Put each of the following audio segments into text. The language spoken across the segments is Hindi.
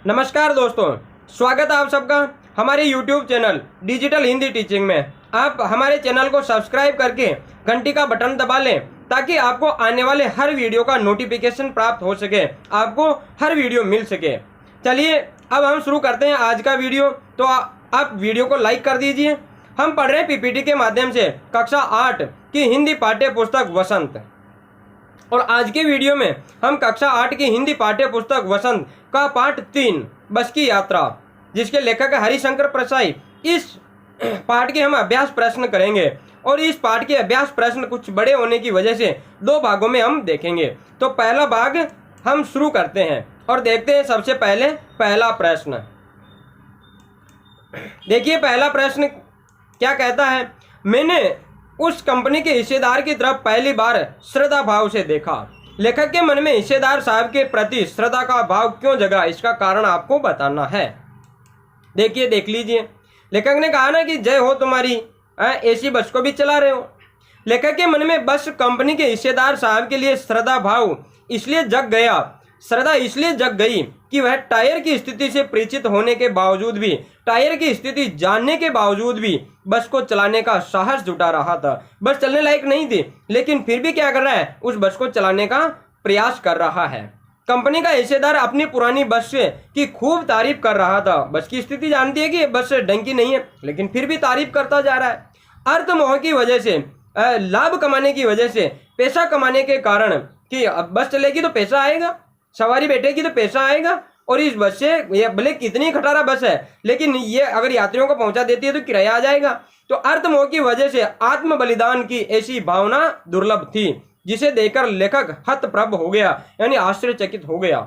नमस्कार दोस्तों, स्वागत है आप सबका हमारे YouTube channel digital Hindi teaching में। आप हमारे चैनल को सब्सक्राइब करके घंटी का बटन दबा लें ताकि आपको आने वाले हर वीडियो का नोटिफिकेशन प्राप्त हो सके, आपको हर वीडियो मिल सके। चलिए अब हम शुरू करते हैं आज का वीडियो। तो आप वीडियो को लाइक कर दीजिए। हम पढ़ रहे हैं पीपीटी के माध्यम से कक्षा 8 की हिंदी पाठ्य पुस्तक वसंत, और आज के वीडियो में हम कक्षा 8 की हिंदी पाठ्य पुस्तक वसंत का पाठ 3 बस की यात्रा, जिसके लेखक है हरिशंकर प्रसाई, इस पाठ के हम अभ्यास प्रश्न करेंगे। और इस पाठ के अभ्यास प्रश्न कुछ बड़े होने की वजह से 2 भागों में हम देखेंगे। तो पहला भाग हम शुरू करते हैं और देखते हैं सबसे पहले पहला प्रश्न। देखिए पहला प्रश्न क्या कहता है। मैंने उस कंपनी के हिस्सेदार की तरफ पहली बार श्रद्धा भाव से देखा। लेखक के मन में हिस्सेदार साहब के प्रति श्रद्धा का भाव क्यों जगा, इसका कारण आपको बताना है। देखिए देख लीजिए, लेखक ने कहा ना कि जय हो तुम्हारी, ऐसी बस को भी चला रहे हो। लेखक के मन में बस कंपनी के हिस्सेदार साहब के लिए श्रद्धा भाव इसलिए जग गया, श्रद्धा इसलिए जग गई कि वह टायर की स्थिति से परिचित होने के बावजूद भी, टायर की स्थिति जानने के बावजूद भी बस को चलाने का साहस जुटा रहा था। बस चलने लायक नहीं थी, लेकिन फिर भी क्या कर रहा है, उस बस को चलाने का प्रयास कर रहा है। कंपनी का हिस्सेदार अपनी पुरानी बस की खूब तारीफ कर रहा था। बस की स्थिति जानती है कि बस डंकी नहीं है, लेकिन फिर भी तारीफ करता जा रहा है। अर्थमोह की वजह से, लाभ कमाने की वजह से, पैसा कमाने के कारण कि अब बस चलेगी तो पैसा आएगा, सवारी बैठेगी तो पैसा आएगा, और इस बस से ये भले कितनी खटारा बस है, लेकिन ये अगर यात्रियों को पहुंचा देती है तो किराया आ जाएगा। तो अर्थमोह की वजह से आत्म बलिदान की ऐसी भावना दुर्लभ थी, जिसे देखकर लेखक हतप्रभ हो गया, यानी आश्चर्यचकित हो गया।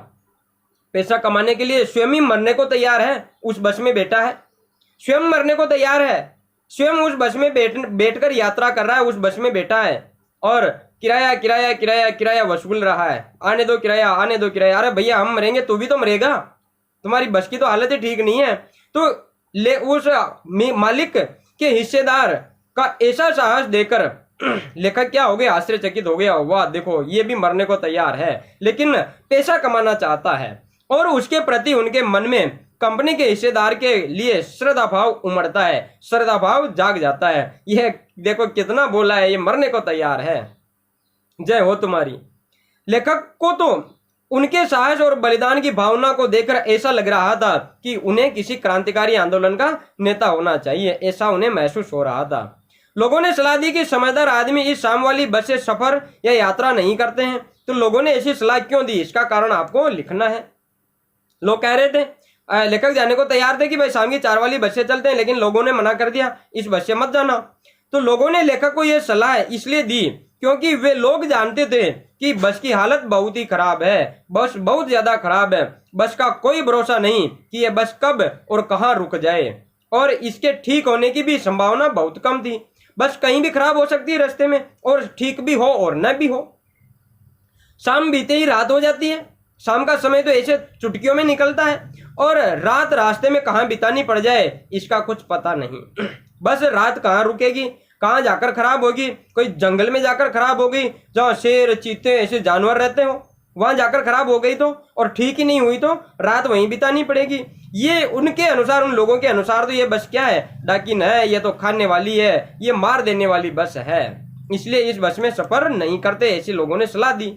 पैसा कमाने के लिए स्वयं ही मरने को तैयार है, उस बस में बैठा है, स्वयं मरने को तैयार है, स्वयं उस बस में बैठकर यात्रा कर रहा है, उस बस में बैठा है, और किराया किराया किराया किराया वसूल रहा है। आने दो किराया, आने दो किराया। अरे भैया हम मरेंगे तू भी तो मरेगा, तुम्हारी बस की तो हालत ही ठीक नहीं है। तो उस मालिक के हिस्सेदार का ऐसा साहस देकर लेखक क्या हो गया, आश्चर्यचकित हो गया। वाह देखो, ये भी मरने को तैयार है, लेकिन पैसा कमाना चाहता है। और उसके प्रति उनके मन में कंपनी के हिस्सेदार के लिए श्रद्धा भाव उमड़ता है, श्रद्धा भाव जाग जाता है। यह देखो कितना बोला है, ये मरने को तैयार है, जय हो तुम्हारी। लेखक को तो उनके साहस और बलिदान की भावना को देखकर ऐसा लग रहा था कि उन्हें किसी क्रांतिकारी आंदोलन का नेता होना चाहिए, ऐसा उन्हें महसूस हो रहा था। लोगों ने सलाह दी कि समझदार आदमी इस शाम वाली बस से सफर या यात्रा नहीं करते हैं। तो लोगों ने ऐसी सलाह क्यों दी, इसका कारण आपको लिखना है। लोग कह रहे थे, लेखक जाने को तैयार थे कि भाई शाम की 4 वाली बस से चलते हैं, लेकिन लोगों ने मना कर दिया, इस बस से मत जाना। तो लोगों ने लेखक को यह सलाह इसलिए दी क्योंकि वे लोग जानते थे कि बस की हालत बहुत ही खराब है, बस बहुत ज्यादा खराब है। बस का कोई भरोसा नहीं कि यह बस कब और कहां रुक जाए, और इसके ठीक होने की भी संभावना बहुत कम थी। बस कहीं भी खराब हो सकती है रास्ते में, और ठीक भी हो और न भी हो। शाम बीते ही रात हो जाती है। शाम का समय तो ऐसे चुटकियों में निकलता है, और रात रास्ते में कहाँ बितानी पड़ जाए इसका कुछ पता नहीं। बस रात कहाँ रुकेगी, कहाँ जाकर खराब होगी, कोई जंगल में जाकर खराब होगी जहाँ शेर चीते ऐसे जानवर रहते हो, वहां जाकर खराब हो गई तो, और ठीक ही नहीं हुई तो रात वहीं बितानी पड़ेगी। ये उनके अनुसार, उन लोगों के अनुसार तो ये बस क्या है, डाकिन है, ये तो खाने वाली है, ये मार देने वाली बस है, इसलिए इस बस में सफर नहीं करते, ऐसे लोगों ने सलाह दी।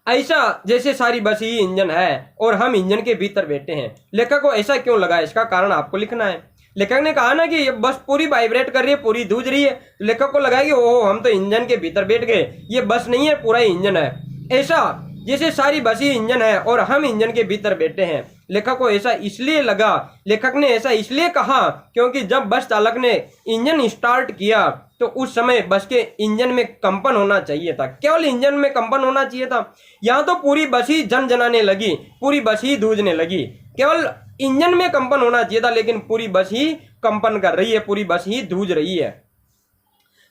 ऐसा जैसे सारी बस ही इंजन है और हम इंजन के भीतर बैठे हैं। लेखक को ऐसा क्यों लगा, इसका कारण आपको लिखना है। लेखक ने कहा ना कि ये बस पूरी वाइब्रेट कर रही है, पूरी धूज रही है। लेखक को लगा कि ओह हम तो इंजन के भीतर बैठ गए, ये बस नहीं है पूरा इंजन है। ऐसा जैसे सारी बस ही इंजन है और हम इंजन के भीतर बैठे हैं। लेखक को ऐसा इसलिए लगा, लेखक ने ऐसा इसलिए कहा क्योंकि जब बस चालक ने इंजन स्टार्ट किया तो उस समय बस के इंजन में कंपन होना चाहिए था, केवल इंजन में कंपन होना चाहिए था। यहाँ तो पूरी बस ही झनझनाने लगी, पूरी बस ही धूजने लगी। केवल इंजन में कंपन होना चाहिए था, लेकिन पूरी बस ही कंपन कर रही है, पूरी बस ही धूज रही है।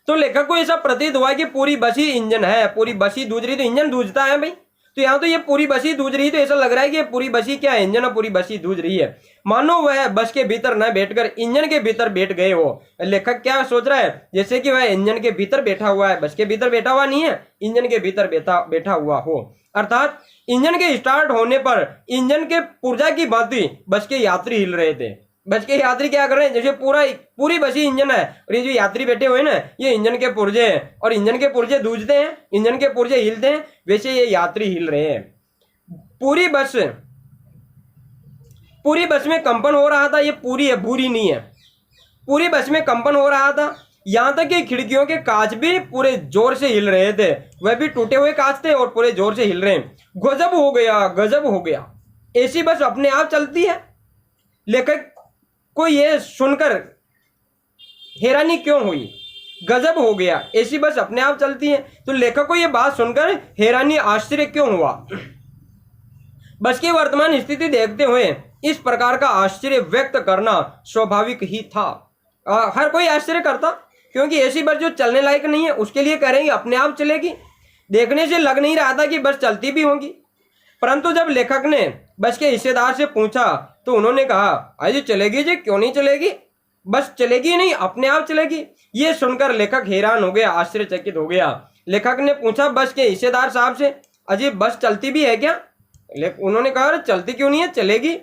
तो लेखक को ऐसा प्रतीत हुआ कि पूरी बस ही इंजन है, पूरी बस ही धूज रही, तो इंजन धूजता है भाई, तो यहाँ तो ये पूरी बस ही दूज रही है, तो ऐसा लग रहा है कि ये पूरी बस ही क्या इंजन पूरी बस ही दूज रही है, मानो वह बस के भीतर न बैठकर इंजन के भीतर बैठ गए हो। लेखक क्या सोच रहा है, जैसे कि वह इंजन के भीतर बैठा हुआ है, बस के भीतर बैठा हुआ नहीं है, इंजन के भीतर बैठा हुआ हो। अर्थात इंजन के स्टार्ट होने पर इंजन के पुर्जा की भांति बस के यात्री हिल रहे थे। बस के यात्री क्या कर रहे हैं, जैसे पूरी बस ही इंजन है और ये जो यात्री बैठे हुए हैं ना, ये इंजन के पुर्जे हैं और इंजन के पुर्जे दूजते हैं, इंजन के पुर्जे हिलते हैं, वैसे ये यात्री हिल रहे हैं। पूरी बस में कंपन हो रहा था। ये पूरी है, बुरी नहीं है। पूरी बस में कंपन हो रहा था, यहां तक कि खिड़कियों के कांच भी पूरे जोर से हिल रहे थे, वह भी टूटे हुए कांच थे और पूरे जोर से हिल रहे हैं। गजब हो गया, गजब हो गया, ऐसी बस अपने आप चलती है। लेखक को ये सुनकर हैरानी क्यों हुई, गजब हो गया, ऐसी बस अपने आप चलती है। तो लेखक को ये बात सुनकर हैरानी आश्चर्य क्यों हुआ। बस की वर्तमान स्थिति देखते हुए इस प्रकार का आश्चर्य व्यक्त करना स्वाभाविक ही था। हर कोई आश्चर्य करता, क्योंकि ऐसी बस जो चलने लायक नहीं है उसके लिए करेंगे अपने आप चलेगी। देखने से लग नहीं रहा था कि बस चलती भी होगी, परंतु जब लेखक ने बस के हिस्सेदार से पूछा तो उन्होंने कहा, अजी चलेगी जी, क्यों नहीं चलेगी, बस चलेगी नहीं, अपने आप चलेगी। ये सुनकर लेखक हैरान हो गया, आश्चर्यचकित हो गया। लेखक ने पूछा बस के हिस्सेदार साहब से, अजी बस चलती भी है क्या? उन्होंने कहा, चलती क्यों नहीं है, चलेगी।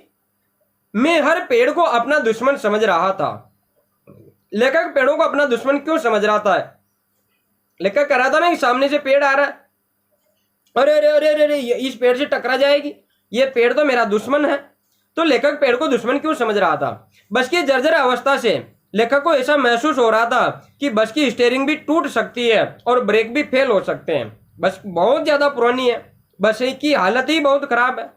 मैं हर पेड़ को अपना दुश्मन समझ रहा था। लेखक पेड़ों को अपना दुश्मन क्यों समझ रहा था? लेखक कह रहा था ना कि सामने से पेड़ आ रहा है, अरे अरे अरे अरे इस पेड़ से टकरा जाएगी, ये पेड़ तो मेरा दुश्मन है। तो लेखक पेड़ को दुश्मन क्यों समझ रहा था? बस की जर्जर अवस्था से लेखक को ऐसा महसूस हो रहा था कि बस की स्टीयरिंग भी टूट सकती है और ब्रेक भी फेल हो सकते हैं। बस बहुत ज्यादा पुरानी है, बस की हालत ही बहुत खराब है।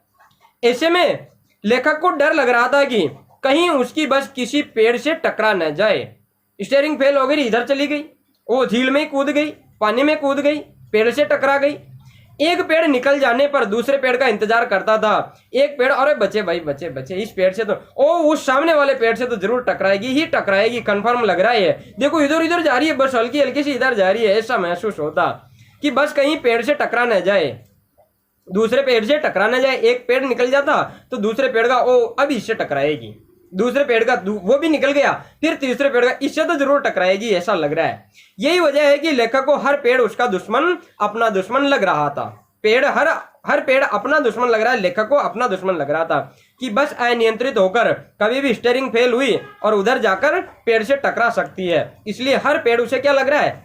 ऐसे में लेखक को डर लग रहा था कि कहीं उसकी बस किसी पेड़ से टकरा न जाए। स्टीयरिंग फेल हो गई, इधर चली गई, वो झील में कूद गई, पानी में कूद गई, पेड़ से टकरा गई। एक पेड़ निकल जाने पर दूसरे पेड़ का इंतजार करता था। एक पेड़, अरे बचे भाई, बचे बचे, इस पेड़ से तो उस सामने वाले पेड़ से तो जरूर टकराएगी ही टकराएगी, कंफर्म लग रहा है। देखो इधर इधर जा रही है बस, हल्की हल्की सी इधर जा रही है। ऐसा महसूस होता कि बस कहीं पेड़ से टकरा न जाए, दूसरे पेड़ से टकरा न जाए। एक पेड़ निकल जाता तो दूसरे पेड़ का अब इससे टकराएगी, दूसरे पेड़ का वो भी निकल गया, फिर तीसरे पेड़ का इससे तो जरूर टकराएगी, ऐसा लग रहा है। यही वजह है कि लेखक को हर पेड़ उसका दुश्मन, अपना दुश्मन लग रहा था। पेड़ हर पेड़ अपना दुश्मन लग रहा है, लेखक को अपना दुश्मन लग रहा था कि बस अनियंत्रित होकर कभी भी स्टीयरिंग फेल हुई और उधर जाकर पेड़ से टकरा सकती है। इसलिए हर पेड़ उसे क्या लग रहा है,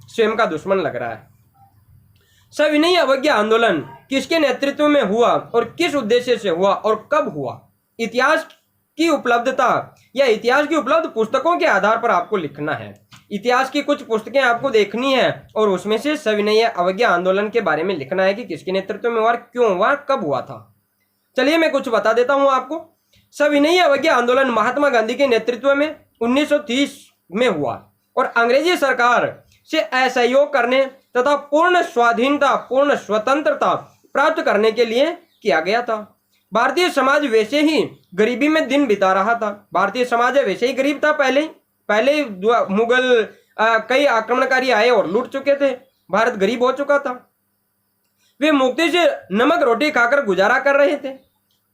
स्वयं का दुश्मन लग रहा है। सविनय अवज्ञा आंदोलन किसके नेतृत्व में हुआ और किस उद्देश्य से हुआ और कब हुआ? इतिहास की उपलब्धता या इतिहास की उपलब्ध पुस्तकों के आधार पर आपको लिखना है। इतिहास की कुछ पुस्तकें आपको देखनी है और उसमें से सविनय अवज्ञा आंदोलन के बारे में लिखना है कि किसके नेतृत्व में हुआ, क्यों हुआ, कब हुआ था। चलिए मैं कुछ बता देता हूं आपको। सविनय अवज्ञा आंदोलन महात्मा गांधी के नेतृत्व में 1930 में हुआ और अंग्रेजी सरकार से असहयोग करने तथा पूर्ण स्वाधीनता, पूर्ण स्वतंत्रता प्राप्त करने के लिए किया गया था। भारतीय समाज वैसे ही गरीबी में दिन बिता रहा था। भारतीय समाज वैसे ही गरीब था, पहले मुगल कई आक्रमणकारी आए और लूट चुके थे, भारत गरीब हो चुका था। वे मुक्ति से नमक रोटी खाकर गुजारा कर रहे थे।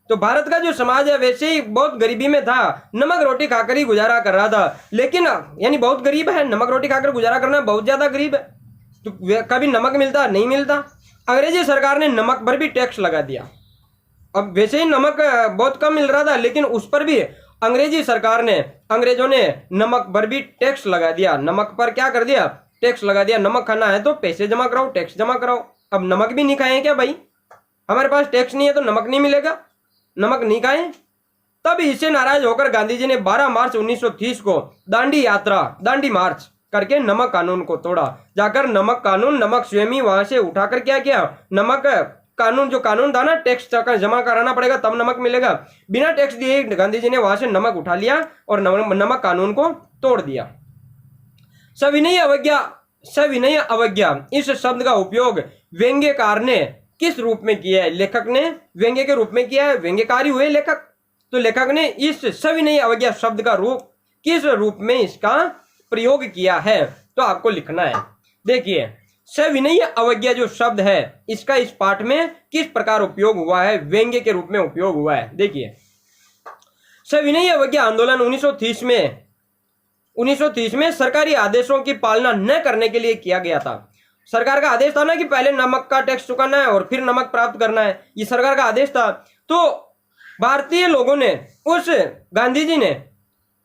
तो भारत का जो समाज है वैसे ही बहुत गरीबी में था, नमक रोटी खाकर ही गुजारा कर रहा था। लेकिन यानी बहुत गरीब है, नमक रोटी खाकर गुजारा करना बहुत ज्यादा गरीब है, तो कभी नमक मिलता नहीं मिलता। अंग्रेजी सरकार ने नमक पर भी टैक्स लगा दिया। अब वैसे ही नमक बहुत कम मिल रहा था, लेकिन उस पर भी अंग्रेजों ने नमक पर भी टैक्स लगा दिया। नमक पर क्या कर दिया, टैक्स लगा दिया। नमक खाना है तो पैसे जमा कराओ, टैक्स जमा कराओ। अब नमक भी नहीं खाए क्या भाई, हमारे पास टैक्स नहीं है तो नमक नहीं मिलेगा, नमक नहीं खाए। तब इससे नाराज होकर गांधी जी ने 12 मार्च 1930 को दांडी मार्च करके नमक कानून को तोड़ा। जाकर नमक कानून, नमक स्वयं ही वहां से उठाकर क्या किया, नमक कानून, जो कानून था ना, टैक्स जमा कराना पड़ेगा तब नमक मिलेगा, बिना टैक्स दिए गांधी जी ने वहां से नमक उठा लिया और नमक कानून को तोड़ दिया। सविनय अवज्ञा इस शब्द का उपयोग व्यंग्यकार ने किस रूप में किया है? लेखक ने व्यंग्य के रूप में किया है, व्यंग्यकारी हुए लेखक। तो लेखक ने इस सविनय अवज्ञा शब्द का किस रूप में इसका प्रयोग किया है, तो आपको लिखना है। देखिए, सविनय अवज्ञा जो शब्द है इसका इस पाठ में किस प्रकार उपयोग हुआ है, व्यंग्य के रूप में उपयोग हुआ है। देखिए, सविनय अवज्ञा आंदोलन 1930 में सरकारी आदेशों की पालना न करने के लिए किया गया था। सरकार का आदेश था ना कि पहले नमक का टैक्स चुकाना है और फिर नमक प्राप्त करना है, ये सरकार का आदेश था। तो भारतीय लोगों ने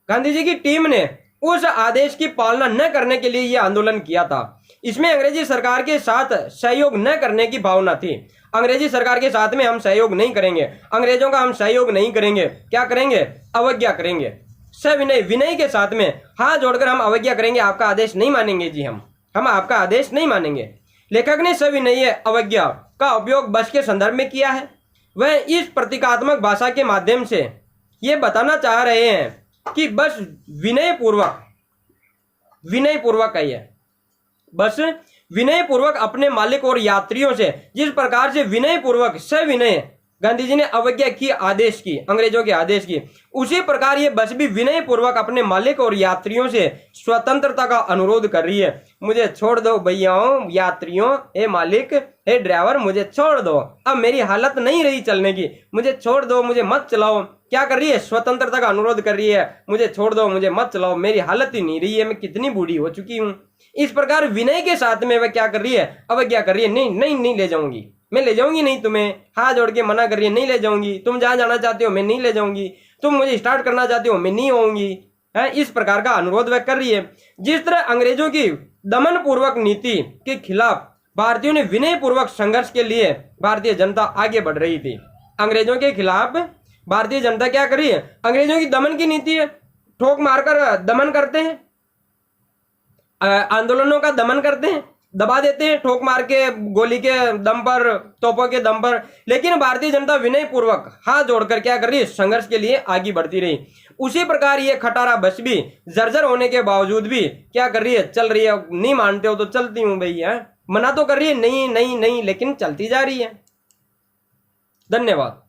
गांधी जी की टीम ने उस आदेश की पालना न करने के लिए यह आंदोलन किया था। इसमें अंग्रेजी सरकार के साथ सहयोग न करने की भावना थी। अंग्रेजी सरकार के साथ में हम सहयोग नहीं करेंगे, अंग्रेजों का हम सहयोग नहीं करेंगे, क्या करेंगे, अवज्ञा करेंगे। सविनय विनय के साथ में हाथ जोड़कर हम अवज्ञा करेंगे, आपका आदेश नहीं मानेंगे जी, हम आपका आदेश नहीं मानेंगे। लेखक ने सविनय अवज्ञा का उपयोग बस के संदर्भ में किया है। वह इस प्रतीकात्मक भाषा के माध्यम से ये बताना चाह रहे हैं कि बस विनय पूर्वक है, बस विनय पूर्वक अपने मालिक और यात्रियों से जिस प्रकार से विनय पूर्वक सविनय गांधी जी ने अवज्ञा की, आदेश की, अंग्रेजों के आदेश की, उसी प्रकार ये बस भी विनय पूर्वक अपने मालिक और यात्रियों से स्वतंत्रता का अनुरोध कर रही है। मुझे छोड़ दो भैयाओं, यात्रियों, हे मालिक, हे ड्राइवर, मुझे छोड़ दो, अब मेरी हालत नहीं रही चलने की, मुझे छोड़ दो, मुझे मत चलाओ। क्या कर रही है, स्वतंत्रता का अनुरोध कर रही है, मुझे छोड़ दो, मुझे मत चलाओ, मेरी हालत ही नहीं रही है, मैं कितनी बूढ़ी हो चुकी हूँ। इस प्रकार विनय के साथ में वह क्या कर रही है, अवज्ञा कर रही है। नहीं ले जाऊंगी, मैं ले जाऊंगी नहीं तुम्हें, हाथ जोड़ के मना कर रही है, नहीं ले जाऊंगी। तुम जहां जाना चाहते हो मैं नहीं ले जाऊंगी, तुम मुझे स्टार्ट करना चाहते हो मैं नहीं होऊंगी, है, इस प्रकार का अनुरोध वह कर रही है। जिस तरह अंग्रेजों की दमन पूर्वक नीति के खिलाफ भारतीयों ने विनय पूर्वक संघर्ष के लिए भारतीय जनता आगे बढ़ रही थी। अंग्रेजों के खिलाफ भारतीय जनता क्या कर रही है, अंग्रेजों की दमन की नीति है, ठोक मारकर दमन करते हैं, आंदोलनों का दमन करते हैं, दबा देते हैं, ठोक मार के, गोली के दम पर, तोपों के दम पर। लेकिन भारतीय जनता विनय पूर्वक हाथ जोड़कर क्या कर रही है, संघर्ष के लिए आगे बढ़ती रही। उसी प्रकार ये खटारा बस भी जर्जर होने के बावजूद भी क्या कर रही है, चल रही है। नहीं मानते हो तो चलती हूं भैया, मना तो कर रही है, नहीं, लेकिन चलती जा रही है। धन्यवाद।